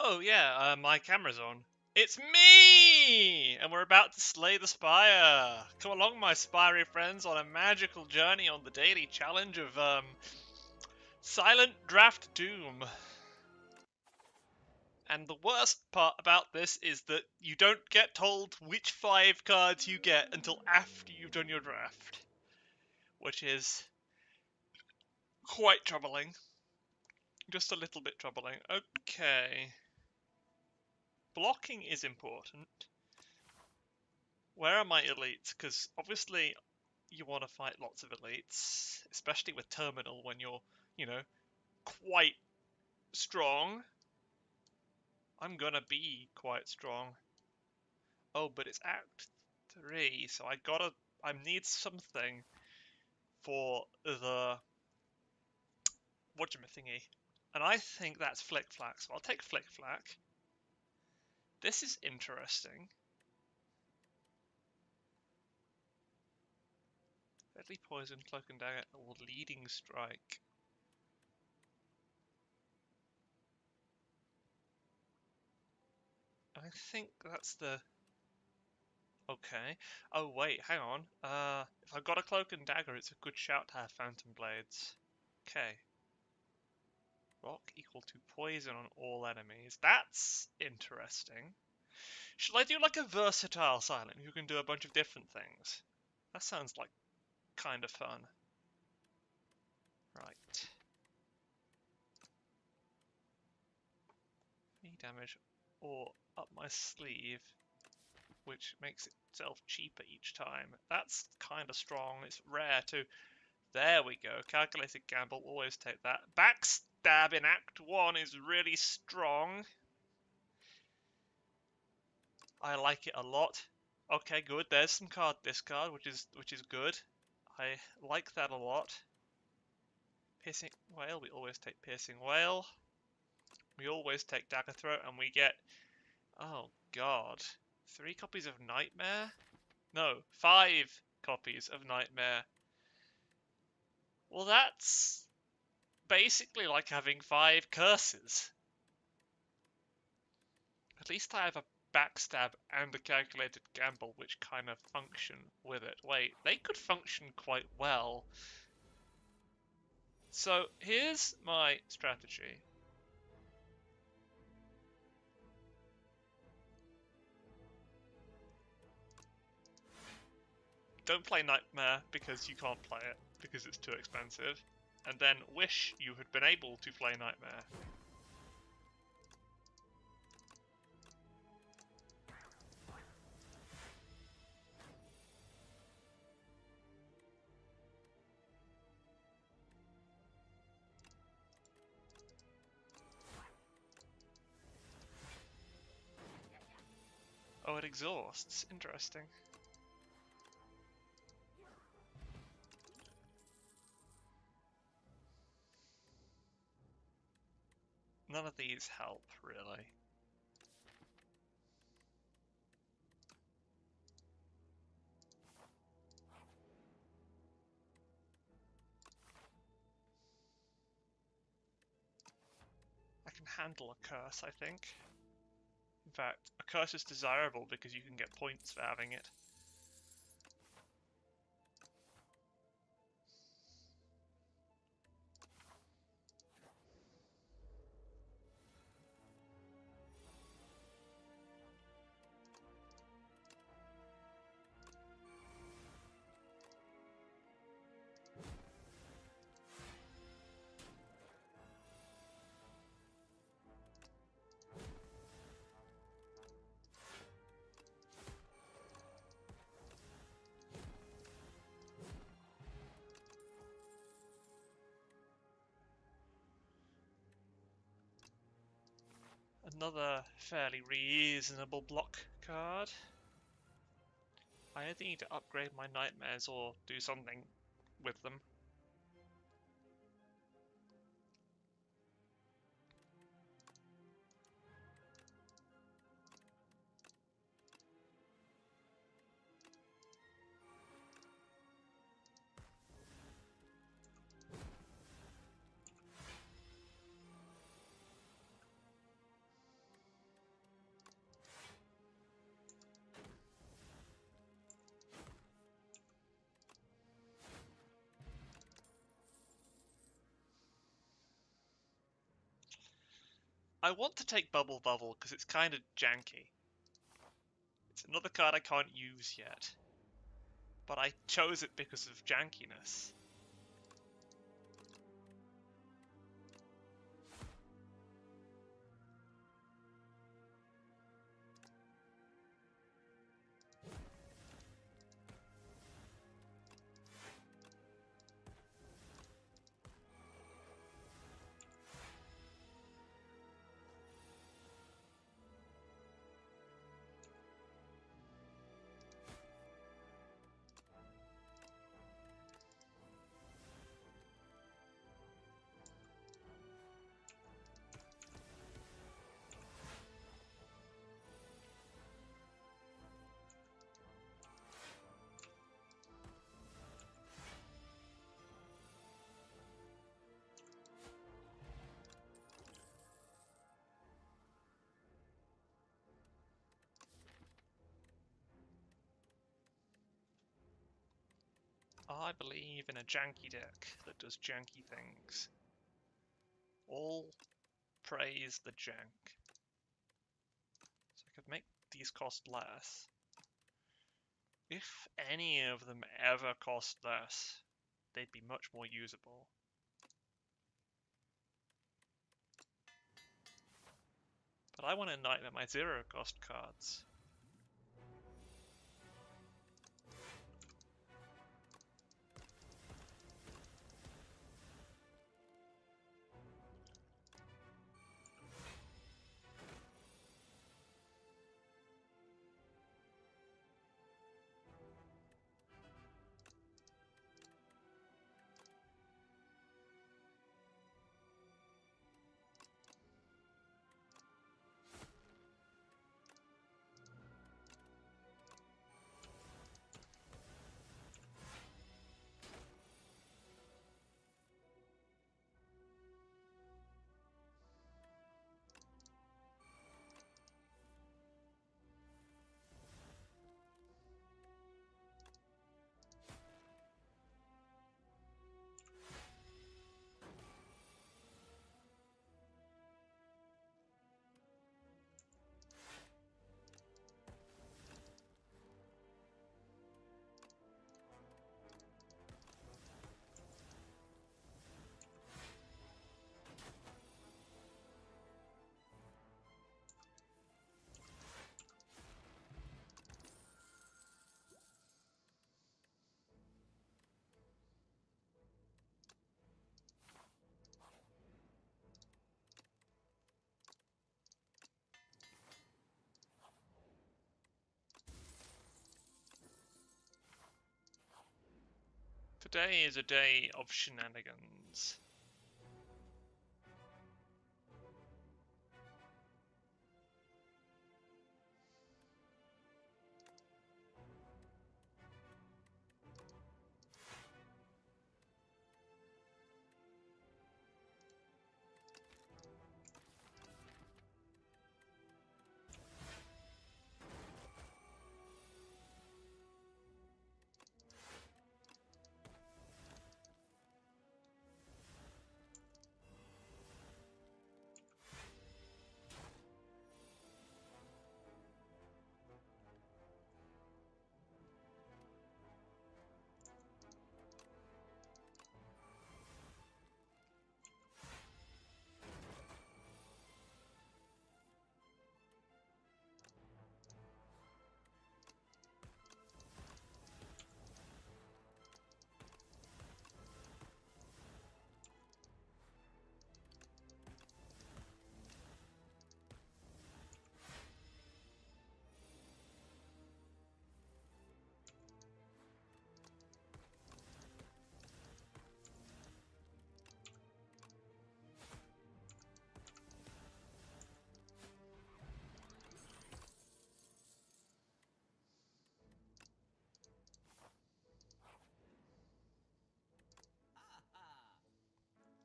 Oh, yeah, my camera's on. It's me! And we're about to slay the Spire. Come along, my Spire friends, on a magical journey on the daily challenge of, Silent Draft Doom. And the worst part about this is that you don't get told which 5 cards you get until after you've done your draft. Which is quite troubling. Just a little bit troubling. Okay. Blocking is important. Where are my elites? Because obviously you want to fight lots of elites, especially with Terminal when you're, you know, quite strong. I'm gonna be quite strong. Oh, but it's Act 3, so I need something for the whatchamathingy. And I think that's Flick Flack, so I'll take Flick Flack. This is interesting. Deadly Poison, Cloak and Dagger, or Leading Strike. I think that's the... Okay. Oh wait, hang on. If I've got a Cloak and Dagger, it's a good shout to have Phantom Blades. Okay. Rock equal to poison on all enemies. That's interesting. Should I do like a versatile silent who can do a bunch of different things? That sounds like kind of fun. Right. Any damage or up my sleeve, which makes itself cheaper each time. That's kind of strong. It's rare too. There we go. Calculated gamble. Always take that. Backstab in Act 1 is really strong. I like it a lot. Okay, good. There's some card discard, which is good. I like that a lot. Piercing Whale. We always take Piercing Whale. We always take Dagger Throat, and we get... Oh, God. 3 copies of Nightmare? No, 5 copies of Nightmare. Well, that's basically like having 5 curses. At least I have a backstab and a calculated gamble, which kind of function with it. Wait, they could function quite well. So here's my strategy. Don't play Nightmare because you can't play it, because it's too expensive. And then wish you had been able to play Nightmare. Oh, it exhausts. Interesting. None of these help, really. I can handle a curse, I think. In fact, a curse is desirable because you can get points for having it. Another fairly reasonable block card. I either need to upgrade my nightmares or do something with them. I want to take Bubble Bubble because it's kind of janky. It's another card I can't use yet. But I chose it because of jankiness. I believe in a janky deck that does janky things. All praise the jank. So I could make these cost less. If any of them ever cost less, they'd be much more usable. But I want to nightmare my zero cost cards. Today is a day of shenanigans.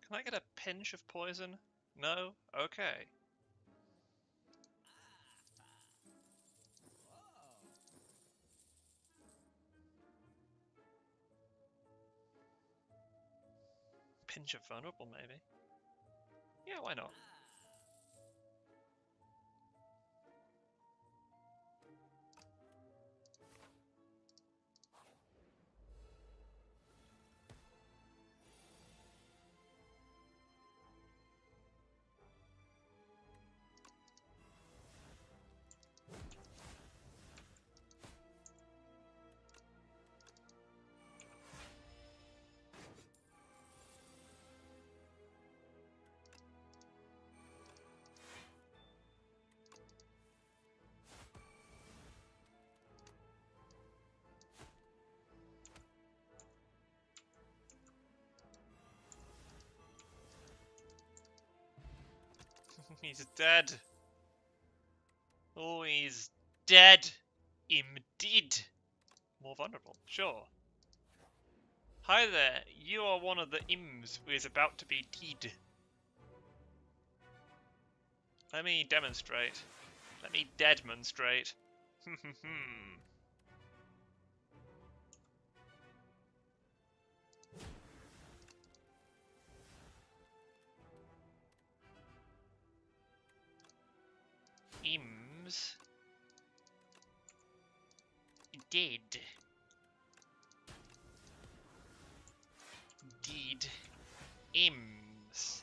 Can I get a pinch of poison? No? Okay. Pinch of vulnerable, maybe? Yeah, why not? He's dead. Oh, he's dead. Indeed. More vulnerable, sure. Hi there, you are one of the imps who is about to be dead. Let me demonstrate. Let me demonstrate. Ims dead. Deed. Ims.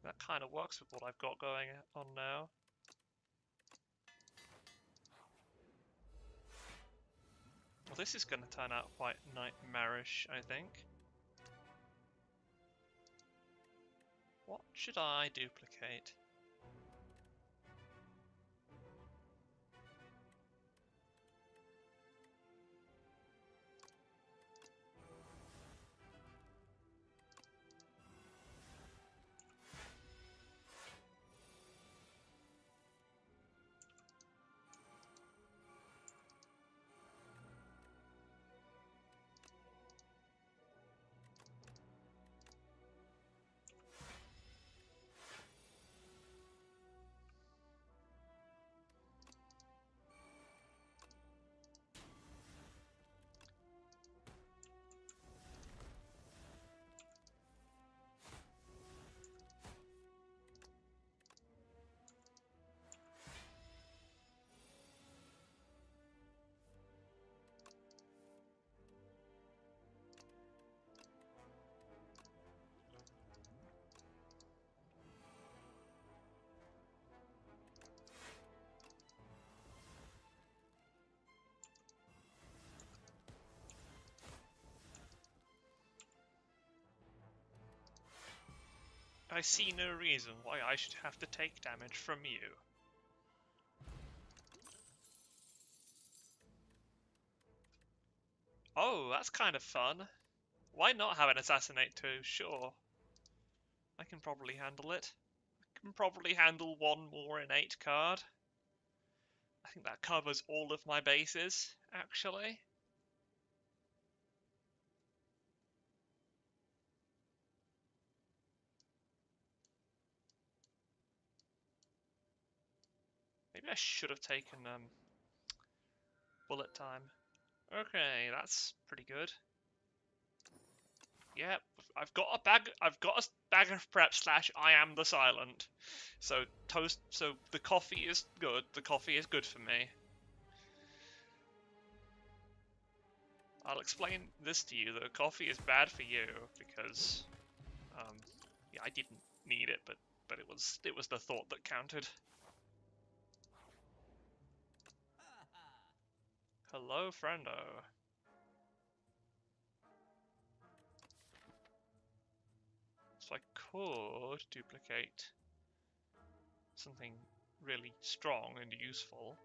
That kind of works with what I've got going on now. Well, this is going to turn out quite nightmarish, I think. What should I duplicate? I see no reason why I should have to take damage from you. Oh, that's kind of fun. Why not have an assassinate too? Sure. I can probably handle it. I can probably handle one more innate card. I think that covers all of my bases, actually. Maybe I should have taken bullet time. Okay, that's pretty good. Yep, I've got a bag of prep / I am the silent. So the coffee is good. The coffee is good for me. I'll explain this to you. The coffee is bad for you because yeah, I didn't need it, but it was the thought that counted. Hello, friendo. So I could duplicate something really strong and useful,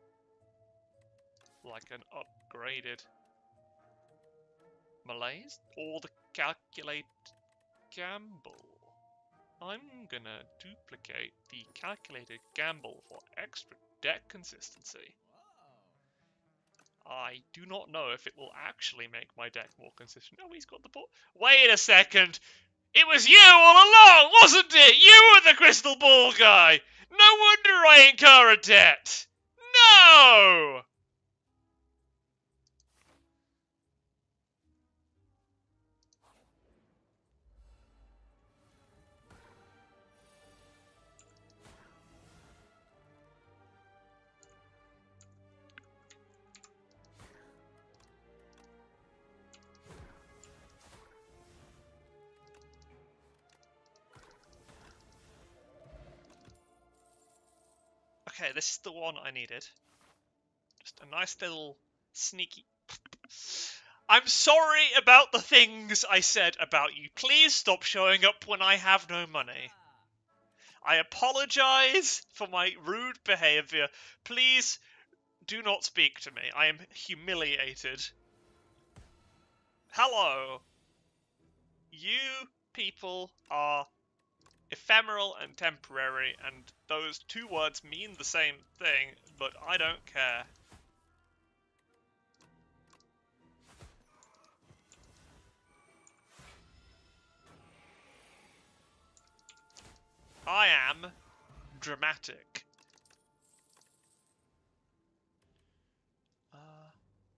like an upgraded malaise or the calculate gamble. I'm gonna duplicate the calculated gamble for extra deck consistency. I do not know if it will actually make my deck more consistent. Oh, he's got the ball. Wait a second! It was you all along, wasn't it? You were the crystal ball guy! No wonder I incur a debt! No! Okay, this is the one I needed. Just a nice little sneaky... I'm sorry about the things I said about you. Please stop showing up when I have no money. I apologize for my rude behavior. Please do not speak to me. I am humiliated. Hello. You people are ephemeral and temporary, and those two words mean the same thing, but I don't care. I am dramatic.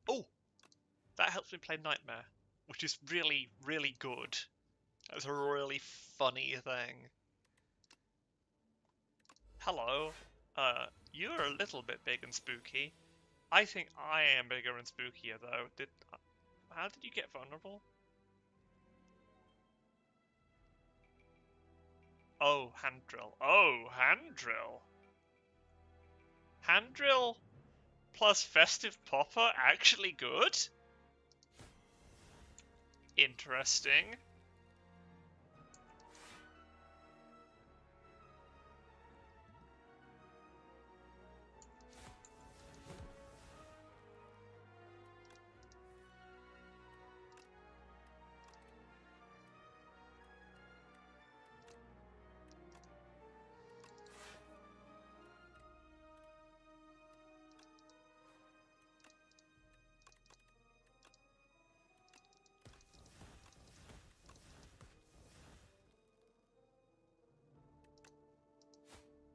Oh, that helps me play Nightmare, which is really, really good. That's a really funny thing. Hello. You're a little bit big and spooky. I think I am bigger and spookier, though. How did you get vulnerable? Oh, hand drill. Oh, hand drill. Hand drill plus festive popper actually good? Interesting.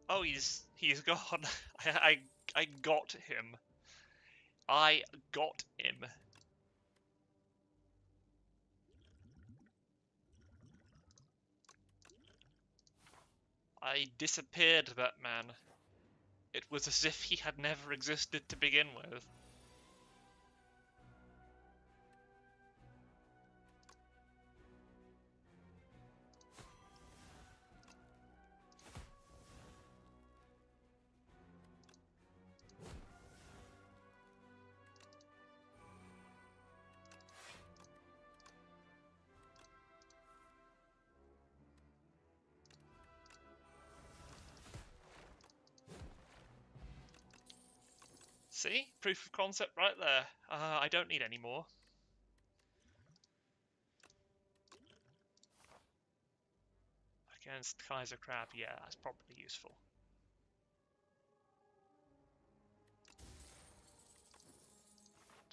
Oh, he's gone. I got him. I got him. I disappeared that man. It was as if he had never existed to begin with. See? Proof of concept right there. I don't need any more. Against Kaiser Crab, yeah, that's probably useful.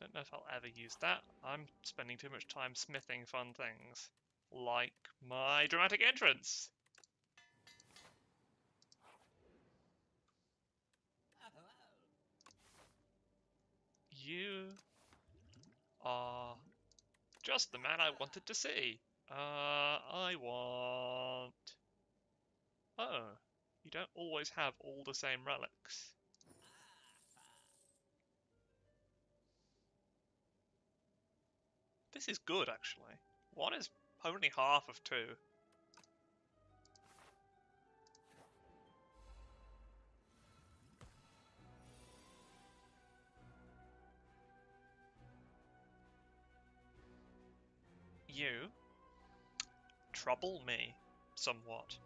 Don't know if I'll ever use that. I'm spending too much time smithing fun things. Like my dramatic entrance! You are just the man I wanted to see. I want... Oh, you don't always have all the same relics. This is good, actually. One is only half of two. You trouble me somewhat.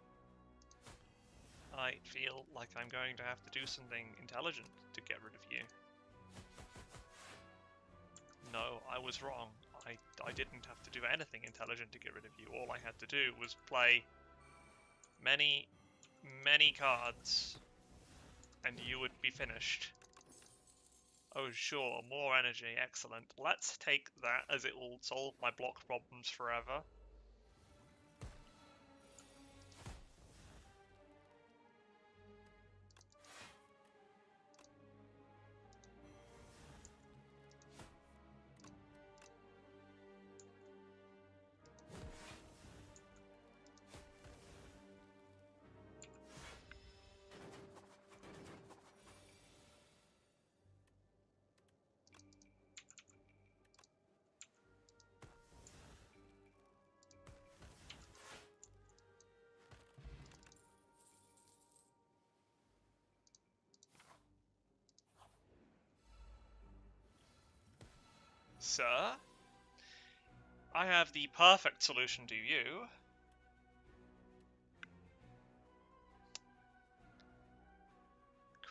I feel like I'm going to have to do something intelligent to get rid of you. No, I was wrong. I didn't have to do anything intelligent to get rid of you. All I had to do was play many, many cards, and you would be finished. Oh sure, more energy, excellent. Let's take that as it will solve my block problems forever. Sir? I have the perfect solution to you.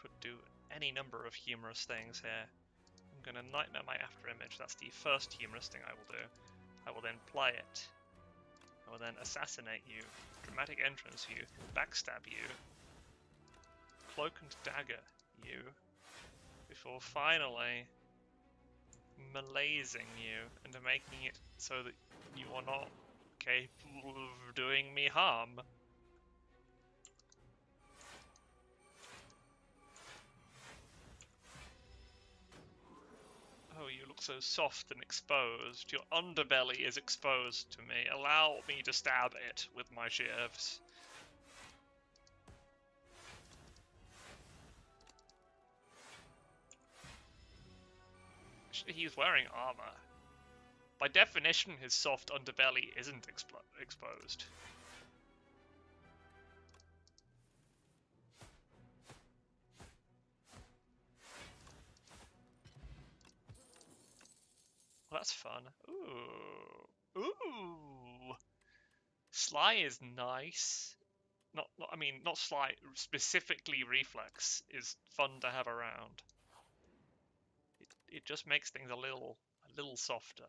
Could do any number of humorous things here. I'm gonna nightmare my afterimage. That's the first humorous thing I will do. I will then play it. I will then assassinate you, dramatic entrance you, backstab you, cloak and dagger you, before finally malaising you and making it so that you are not capable of doing me harm. Oh, you look so soft and exposed. Your underbelly is exposed to me. Allow me to stab it with my shears. He's wearing armor. By definition, his soft underbelly isn't exposed. Well, that's fun. Ooh. Ooh. Sly is nice. Not Sly, specifically Reflex is fun to have around. It just makes things a little softer.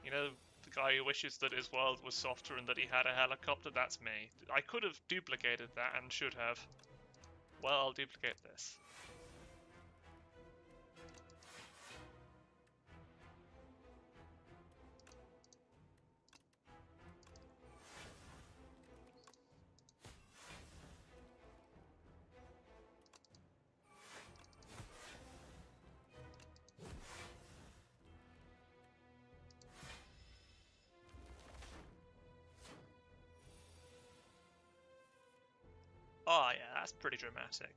You know, the guy who wishes that his world was softer and that he had a helicopter, that's me. I could have duplicated that and should have. Well, I'll duplicate this. Oh yeah, that's pretty dramatic.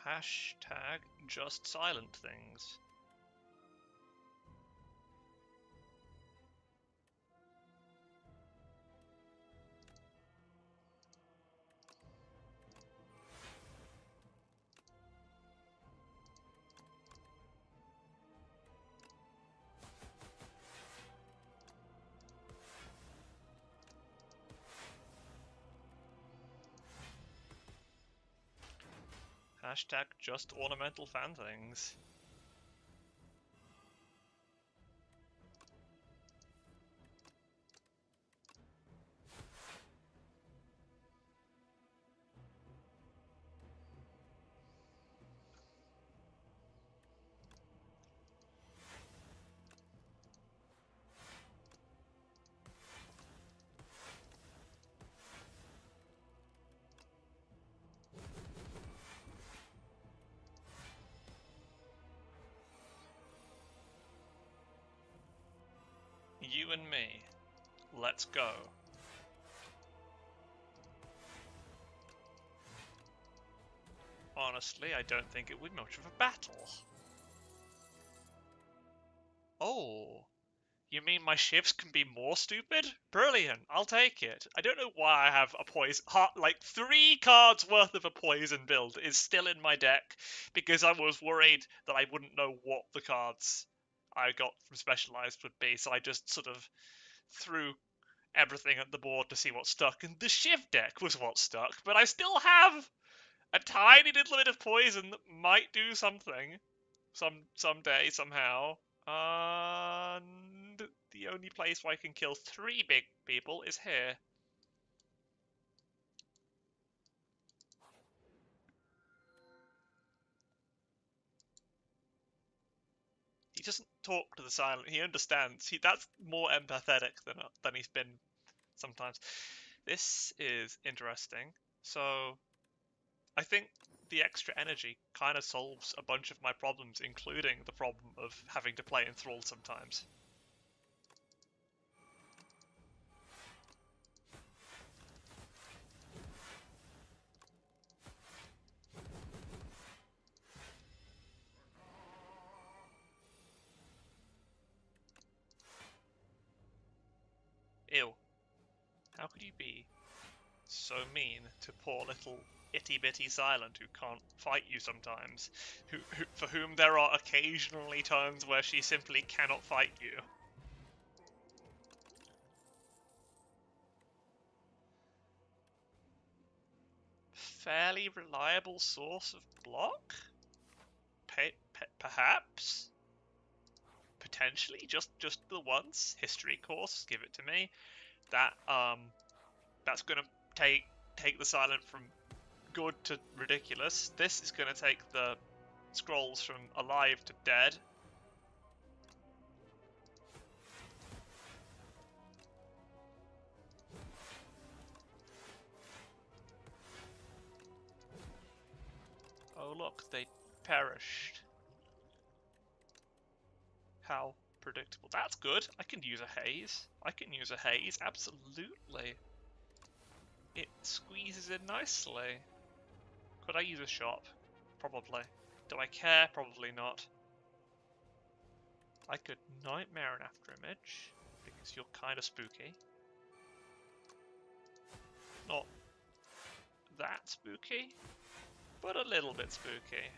Hashtag just silent things. Hashtag just ornamental fan things. You and me. Let's go. Honestly, I don't think it would be much of a battle. Oh, you mean my ships can be more stupid? Brilliant, I'll take it. I don't know why I have a poison, like 3 cards worth of a poison build is still in my deck, because I was worried that I wouldn't know what the cards I got from Specialized would be, so I just sort of threw everything at the board to see what stuck, and the Shiv deck was what stuck, but I still have a tiny little bit of poison that might do something someday, somehow. And the only place where I can kill 3 big people is here. He doesn't talk to the silent. He understands. That's more empathetic than he's been sometimes. This is interesting. So I think the extra energy kind of solves a bunch of my problems, including the problem of having to play enthralled sometimes. Ew. How could you be so mean to poor little itty-bitty Silent who can't fight you sometimes? For whom there are occasionally times where she simply cannot fight you. Fairly reliable source of block? Perhaps? Potentially? Just the once? History course, give it to me. That's gonna take the Silent from good to ridiculous. This is gonna take the scrolls from alive to dead. Oh look, they perished. How predictable. That's good. I can use a haze. Absolutely. It squeezes in nicely. Could I use a shop? Probably. Do I care? Probably not. I could Nightmare an Afterimage, because you're kind of spooky. Not that spooky, but a little bit spooky.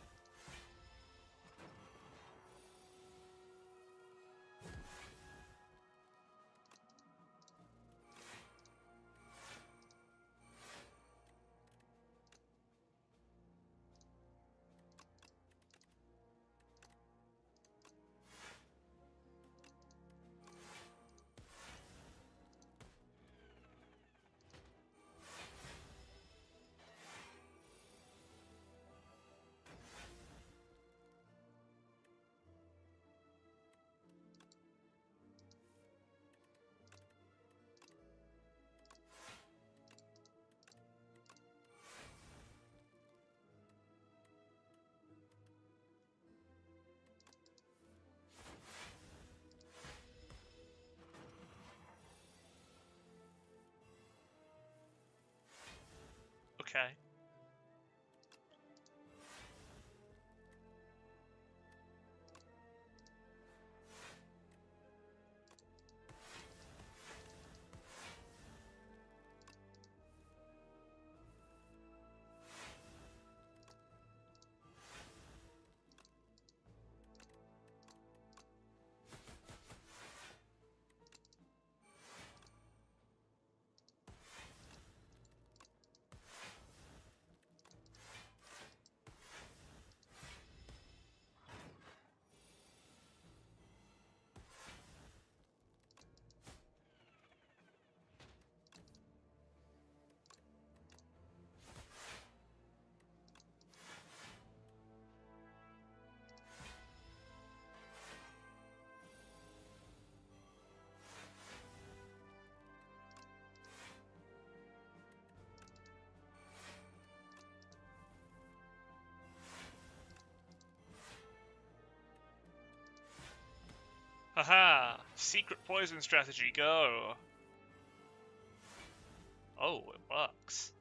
Okay. Haha! Secret poison strategy, go! Oh, it works.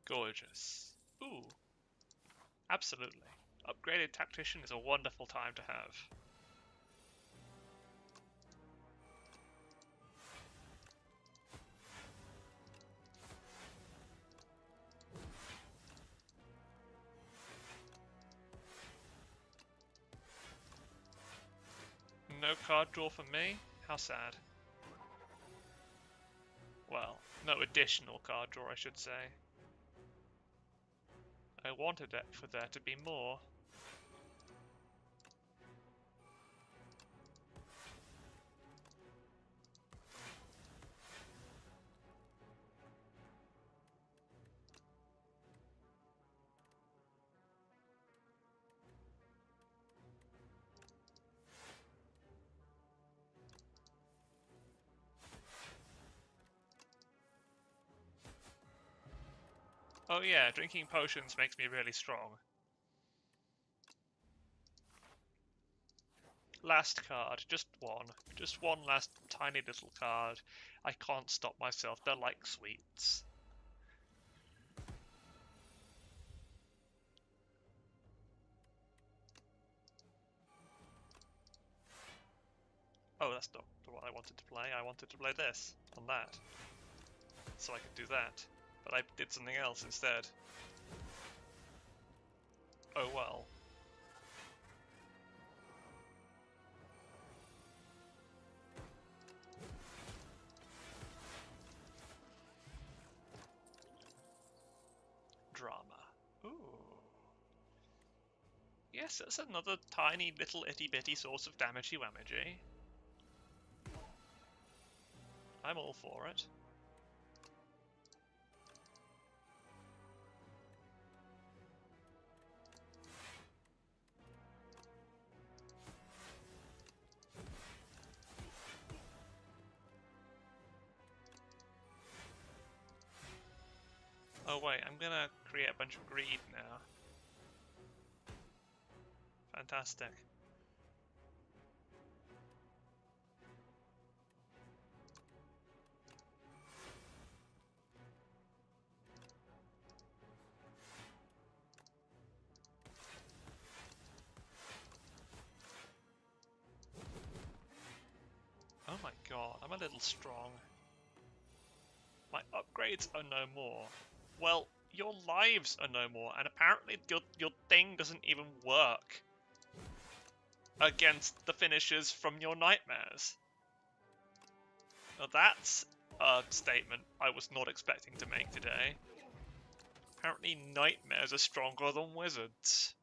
Gorgeous. Ooh. Absolutely. Upgraded Tactician is a wonderful time to have. No card draw for me? How sad. Well, no additional card draw, I should say. I wanted it for there to be more. Oh yeah, drinking potions makes me really strong. Last card, just one. Just one last tiny little card. I can't stop myself, they're like sweets. Oh, that's not what I wanted to play. I wanted to play this, on that. So I could do that. But I did something else instead. Oh well. Drama. Ooh. Yes, that's another tiny little itty bitty source of damagey wamagey. I'm all for it. Oh wait, I'm gonna create a bunch of greed now. Fantastic. Oh my god, I'm a little strong. My upgrades are no more. Well, your lives are no more, and apparently your thing doesn't even work against the finishers from your nightmares. Now that's a statement I was not expecting to make today. Apparently nightmares are stronger than wizards.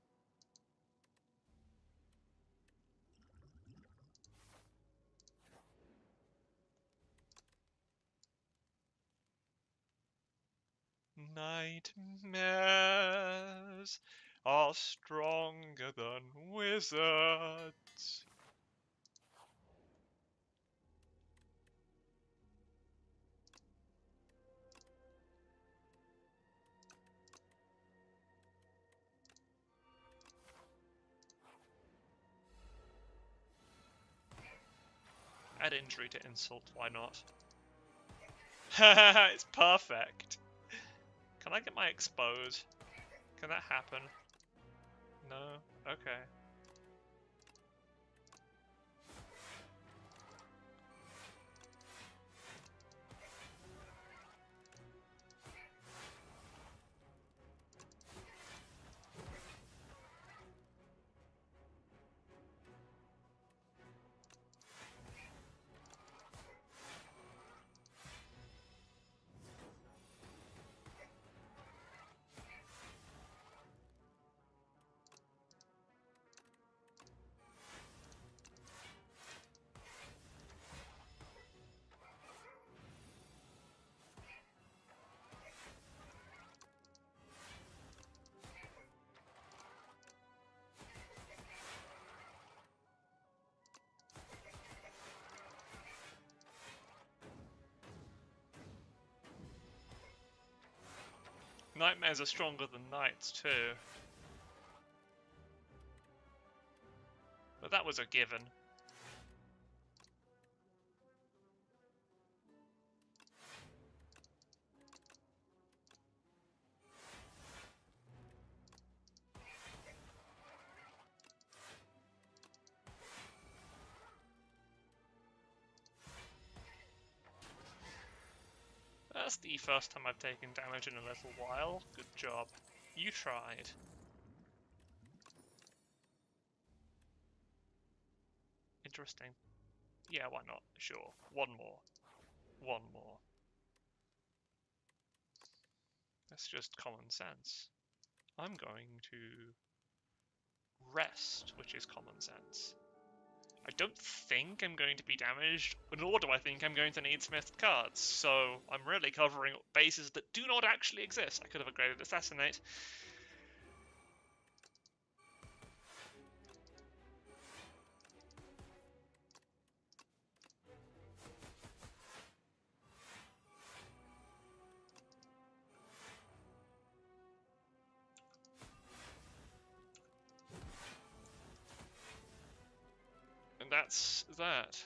Nightmares are stronger than wizards. Add injury to insult, why not? It's perfect. Can I get my expose? Can that happen? No? Okay. Nightmares are stronger than knights too. But that was a given. That's the first time I've taken damage in a little while. Good job. You tried. It interesting. Yeah, why not? Sure. One more. One more. That's just common sense. I'm going to rest, which is common sense. I don't think I'm going to be damaged, nor do I think I'm going to need Smith cards, so I'm really covering bases that do not actually exist. I could have upgraded Assassinate. And that's that.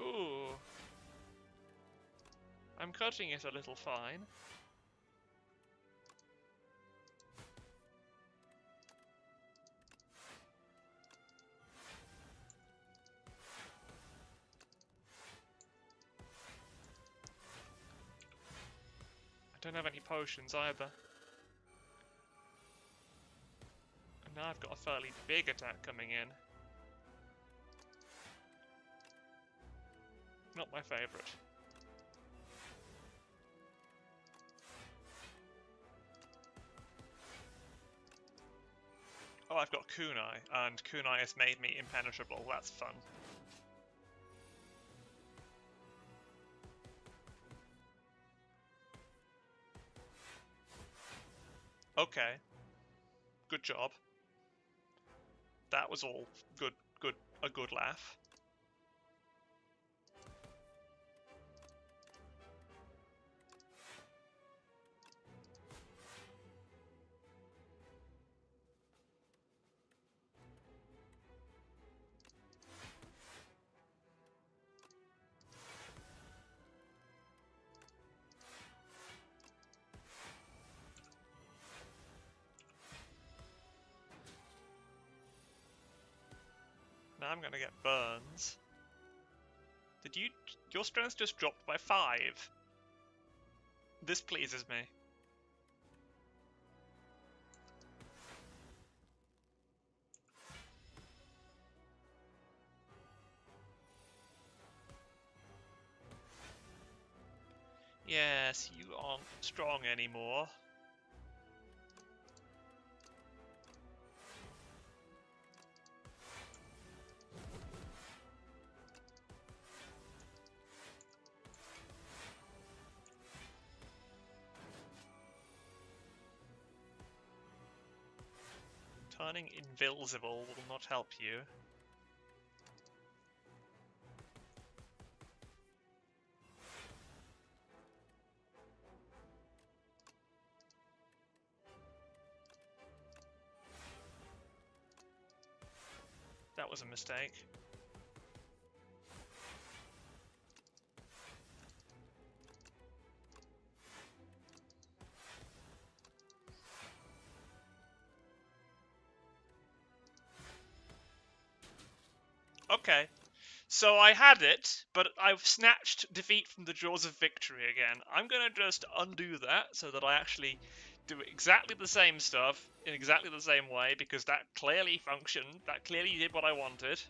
Ooh. I'm cutting it a little fine. I don't have any potions either. And now I've got a fairly big attack coming in. Not my favourite. Oh, I've got Kunai, and Kunai has made me impenetrable. That's fun. Okay. Good job. That was all a good laugh. Now I'm gonna get burns. Your strength just dropped by 5. This pleases me. Yes, you aren't strong anymore. Turning invisible will not help you. That was a mistake. Okay. So I had it, but I've snatched defeat from the jaws of victory again. I'm gonna just undo that so that I actually do exactly the same stuff in exactly the same way, because that clearly functioned. That clearly did what I wanted.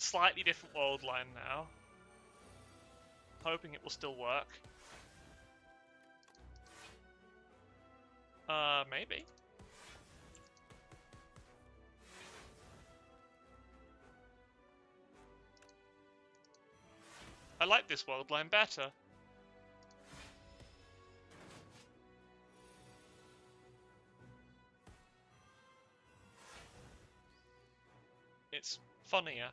slightly different world line now. Hoping it will still work. Maybe. I like this world line better. It's funnier.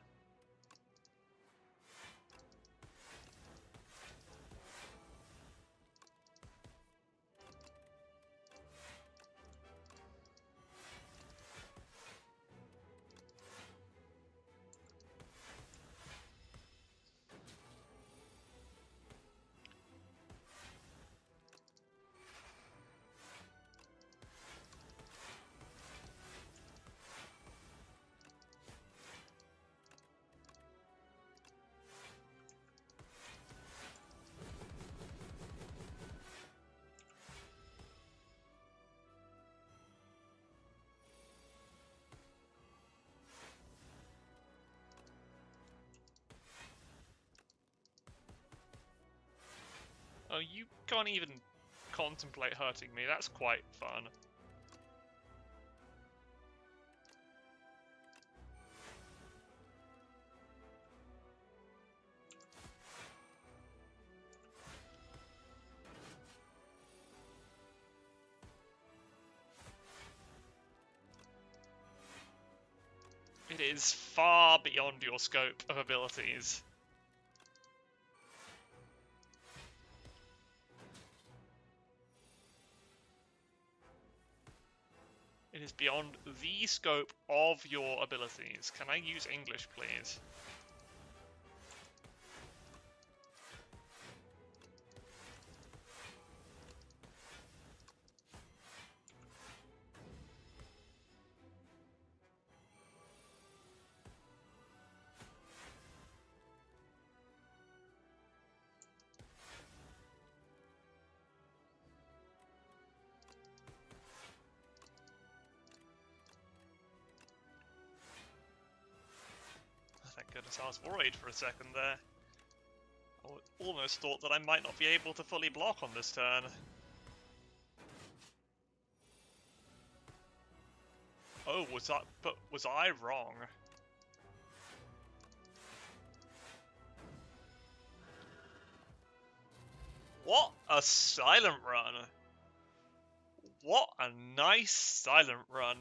Oh, you can't even contemplate hurting me. That's quite fun. It is far beyond your scope of abilities. It is beyond the scope of your abilities. Can I use English, please? Thank goodness I was worried for a second there. I almost thought that I might not be able to fully block on this turn. Oh, was I wrong? What a silent run! What a nice silent run.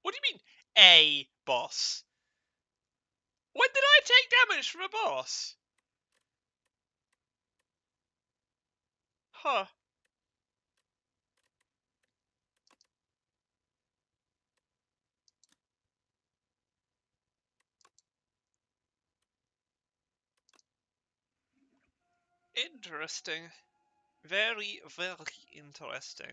What do you mean, a boss? When did I take damage from a boss? Huh. Interesting. Very, very interesting.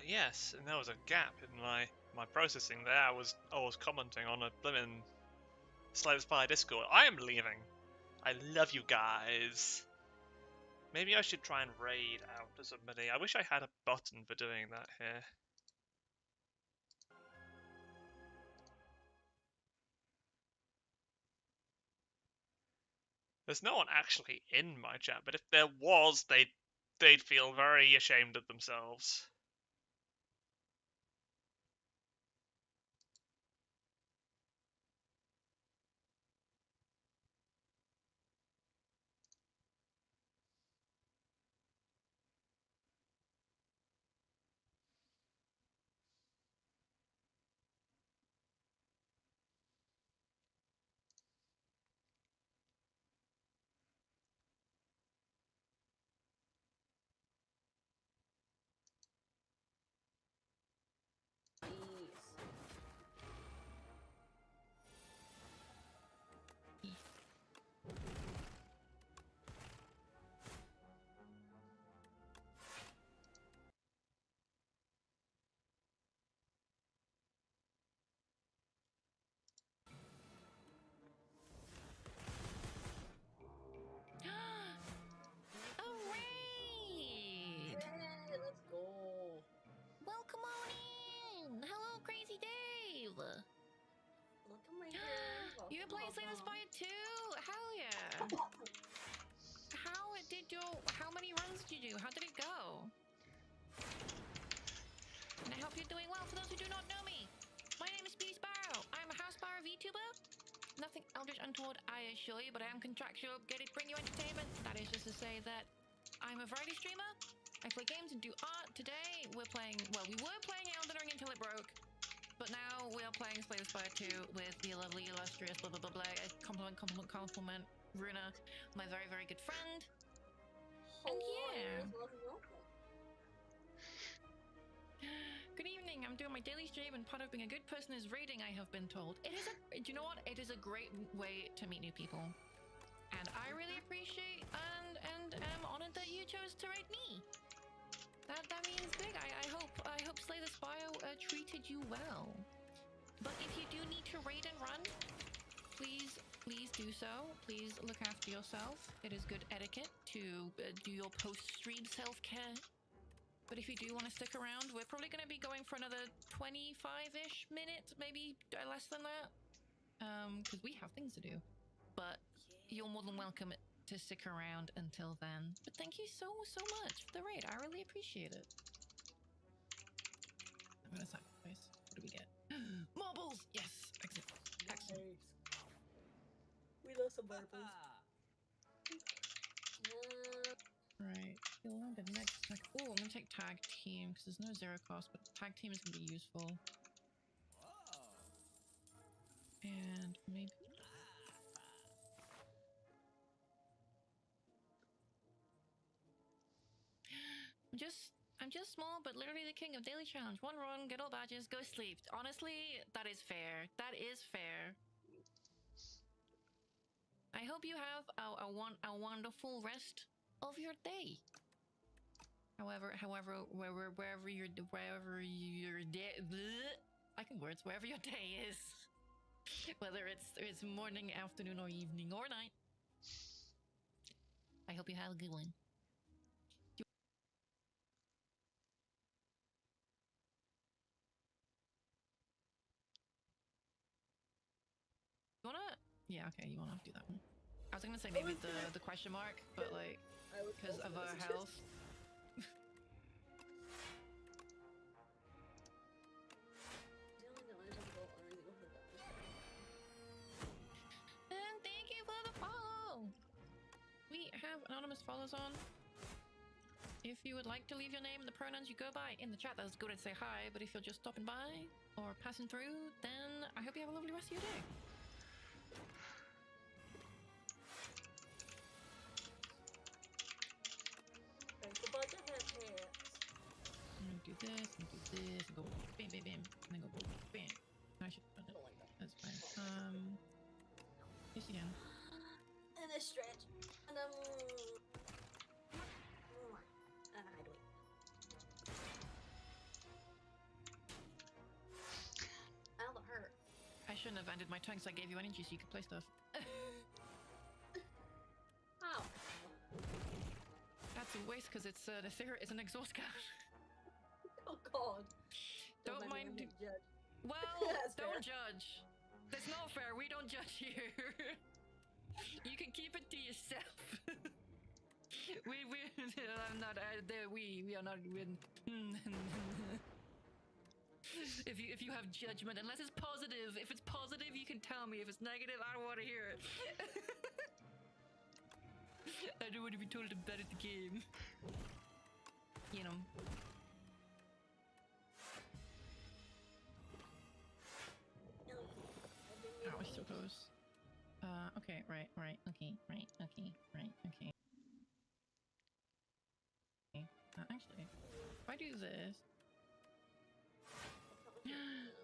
Yes, and there was a gap in my processing there. I was commenting on a blimmin' Slave Spire Discord. I am leaving. I love you guys. Maybe I should try and raid out to somebody. I wish I had a button for doing that here. There's no one actually in my chat, but if there was, they'd feel very ashamed of themselves. You're playing Slay the Spire too? Hell yeah! How many runs did you do? How did it go? And I hope you're doing well. For those who do not know me, my name is Spire. I'm a House Spire VTuber. Nothing eldritch untoward, I assure you, but I am contractual obligated to bring you entertainment. That is just to say that I'm a variety streamer. I play games and do art. Today we were playing Elden Ring until it broke. But now we are playing Slay the Spire 2 with the lovely, illustrious, blah, blah, blah, blah. Compliment, Runa, my very, very good friend. And yeah. Good evening, I'm doing my daily stream, and part of being a good person is raiding, I have been told. Do you know what? It is a great way to meet new people. And I really appreciate and am honored that you chose to raid me. That means big. I hope Slay the Spire treated you well. But if you do need to raid and run, please do so. Please look after yourself. It is good etiquette to do your post-stream self-care. But if you do want to stick around, we're probably going to be going for another 25-ish minutes, maybe less than that, because we have things to do. But you're more than welcome to stick around until then. But thank you so much for the raid. I really appreciate it. I'm gonna sacrifice. What do we get? Marbles! Yes! Excellent. Nice. We love some marbles. Right. The next oh, I'm gonna take tag team because there's no zero cost, but tag team is gonna be useful. And maybe I'm just small, but literally the king of daily challenge. One run, get all badges, go sleep. Honestly, that is fair. That is fair. I hope you have a wonderful rest of your day. Wherever your day, I can words, wherever your day is, whether it's morning, afternoon, or evening, or night. I hope you have a good one. You wanna? Yeah, okay, you wanna do that one. I was gonna say maybe the question mark, but like, because of our health. And thank you for the follow! We have anonymous follows on. If you would like to leave your name and the pronouns you go by in the chat, that's good to say hi, but if you're just stopping by or passing through, then I hope you have a lovely rest of your day. I'm gonna do this, and do this, and go bam, bam, bam, and then go bam. I should run it. That's fine. Yes, you can. And a stretch. And I do it. shouldn't have ended my turn because I gave you energy so you could play stuff. Ow. That's a waste because it's an exhaust card. Oh god. Don't mind. Judge. Well, That's don't fair. judge. That's not fair. We don't judge here. You can keep it to yourself. I'm not. We are not. If you have judgment, unless it's positive. If it's positive, you can tell me. If it's negative, I don't want to hear it. I don't want to be told I'm bad at the game. You know. No. I Oh, we're so close. Okay, right, okay. Actually, if I do this...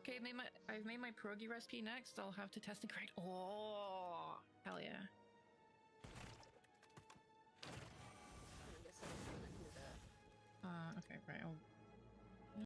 Okay, I've made my pierogi recipe next. I'll have to test and correct. Oh, hell yeah. Okay, right,